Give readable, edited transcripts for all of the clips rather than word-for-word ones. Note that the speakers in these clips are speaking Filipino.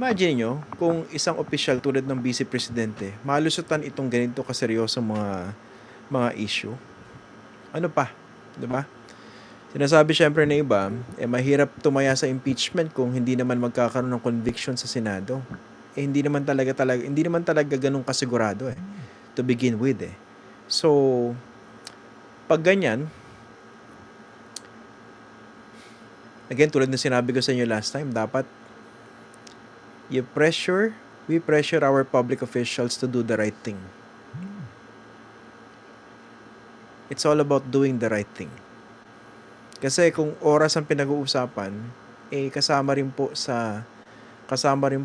Imagine nyo, kung isang opisyal tulad ng Vice Presidente, malusutan itong ganito kaseryosong mga issue. Ano pa? 'Di ba? Sinasabi syempre na iba, mahirap tumaya sa impeachment kung hindi naman magkakaroon ng conviction sa Senado. Hindi naman talaga ganun kasigurado to begin with So, pag ganyan, again, tulad na sinabi ko sa inyo last time, dapat we pressure our public officials to do the right thing. It's all about doing the right thing. Kasi kung oras ang pinag-uusapan, kasama rin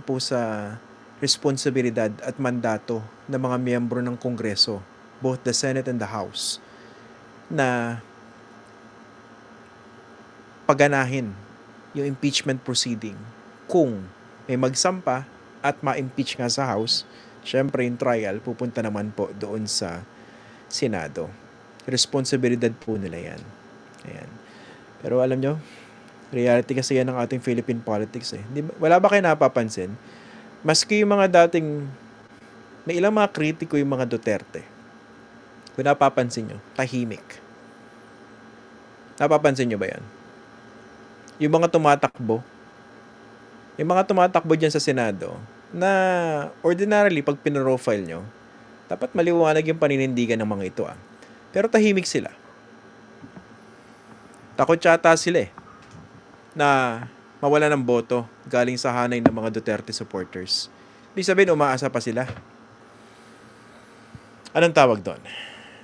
po sa responsibilidad at mandato ng mga miyembro ng Kongreso, both the Senate and the House, na paganahin yung impeachment proceeding. Kung may magsampa at ma-impeach nga sa House, syempre yung trial pupunta naman po doon sa Senado. Responsibilidad po nila yan. Ayan. Pero alam nyo, reality kasi yan ng ating Philippine politics Wala ba kayo napapansin? Maski yung mga dating, may ilang mga kritiko yung mga Duterte. Kung napapansin nyo, tahimik. Napapansin nyo ba yan? Yung mga tumatakbo dyan sa Senado, na ordinarily, pag pinrofile nyo, dapat maliwanag yung paninindigan ng mga ito Pero tahimik sila. Takot yata sila na mawala ng boto galing sa hanay ng mga Duterte supporters. Ibig sabihin, umaasa pa sila. Anong tawag doon?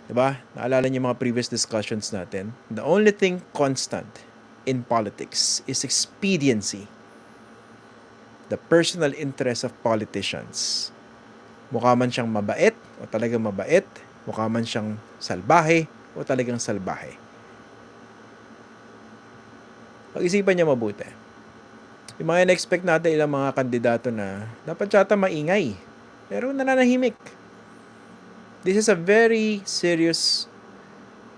Diba? Naalala niyo mga previous discussions natin. The only thing constant in politics is expediency. The personal interest of politicians. Mukha man siyang mabait o talagang mabait, mukha man siyang salbahe o talagang salbahe. Pag-isipan niya mabuti. Yung mga in-expect natin ilang mga kandidato na dapat yata maingay, pero nananahimik. This is a very serious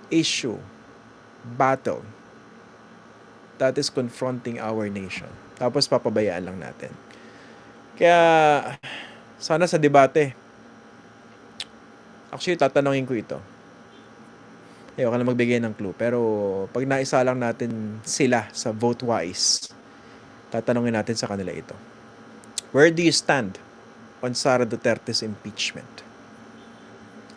issue, battle, that is confronting our nation. Tapos papabayaan lang natin. Kaya, sana sa debate, actually, tatanungin ko ito. Ayoko na magbigay ng clue. Pero pag naisa lang natin sila sa vote-wise, tatanungin natin sa kanila ito. Where do you stand on Sara Duterte's impeachment?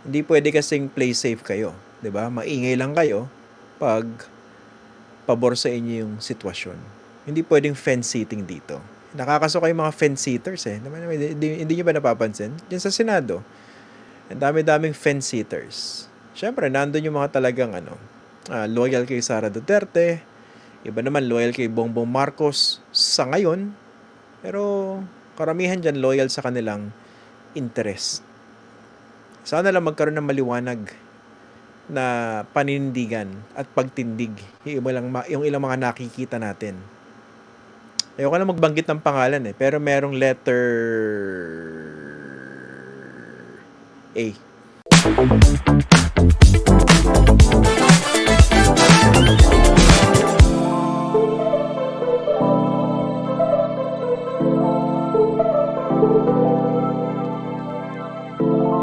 Hindi pwede kasing play safe kayo. 'Di ba? Maingay lang kayo pag pabor sa inyo yung sitwasyon. Hindi pwedeng fence-sitting dito. Nakakaso kayo mga fence-sitters Hindi nyo ba napapansin? Diyan sa Senado, ang dami-daming fence-sitters. Siyempre, nandun yung mga talagang loyal kay Sara Duterte, iba naman loyal kay Bongbong Marcos sa ngayon, pero karamihan dyan loyal sa kanilang interest. Sana lang magkaroon ng maliwanag na panindigan at pagtindig yung ilang mga nakikita natin. Ayoko na magbanggit ng pangalan pero merong letter A.